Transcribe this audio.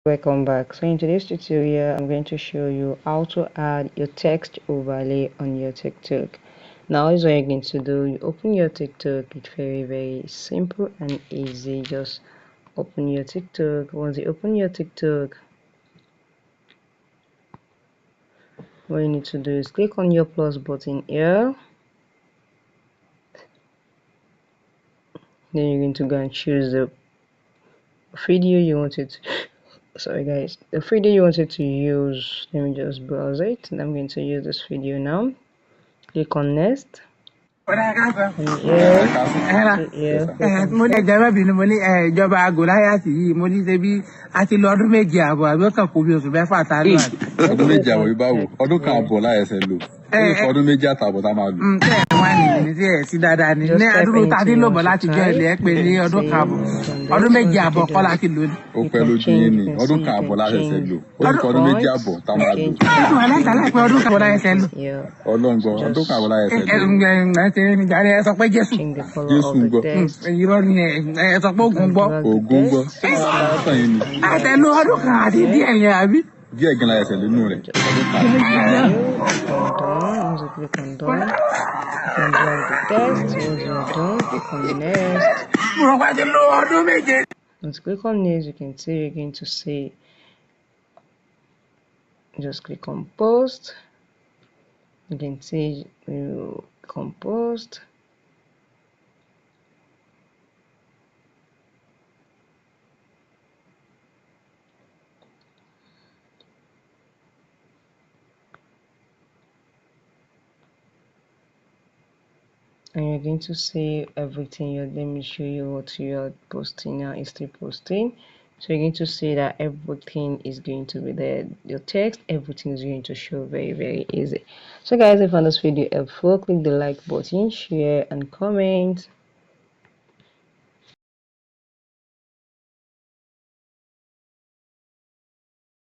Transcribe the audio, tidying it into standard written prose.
Welcome back. So in today's tutorial I'm going to show you how to add your text overlay on your TikTok. Now is what you're going to do. You open your TikTok. It's very simple and easy. Just open your TikTok. Once you open your TikTok, what you need to do is click on your plus button here. Then you're going to go and choose the video you wanted to sorry guys, the video you wanted to use. Let me just browse it, and I'm going to use this video now. Click on next. Mo lè jẹ́ bẹ́ẹ̀ bínú mo ní ìjọba Gòláyàtì yìí mo ní ṣe bí a ti lọ ọdún méje àbọ̀ àbí ó kàn kó bí oṣù mẹ́fà tá a lò àbí. ọdún méje àbọ̀ yìí báwo ọdún kan àbọ̀ láyẹ̀sẹ̀ lò ó lè fọ ọdún méjì àtàbọ̀ tá a máa lò. wá ní tí ẹ̀ sí dáadáa ní àdúró tá a ti lò bọ̀ láti jọ ilẹ̀ pé ní ọdún kan àbọ̀ ọdún méje àbọ̀ kọ́ láti lò ní. ó pẹ́ lójú yín ni ọdún kan àbọ̀ láyẹ̀sẹ̀ lò ó lè fọ ọdún méjì àbọ̀ tá a máa lò. ọdún aláìsàn láìpẹ́ ọdún kan àbọ̀ láyẹ̀sẹ̀ lò. ọlọ́ngbọ̀n ọdún kan àbọ̀ láyẹ̀sẹ̀ lò. ẹ sọ pé Jésù Jésù gbọ́. irọ́ ni ẹ sọ pé Ògún gbọ́. Ògún gbọ́. ọ̀sán yìí ni. àtẹnu ọdún kan àti díẹ̀ yẹn àbí. díẹ̀ gan láyẹ̀sẹ̀ lónú rẹ̀ ọdún kan. Once you click on done, you can drag the text. Once you're done, click on next. Once you click on next, you can see you're going to see. Just click on post. You can see you compost. And you're going to see everything. Let me show you what you're posting now. It's still posting, so you're going to see that everything is going to be there. Your text, everything is going to show very easy. So guys, if you found this video helpful, click the like button, share and comment.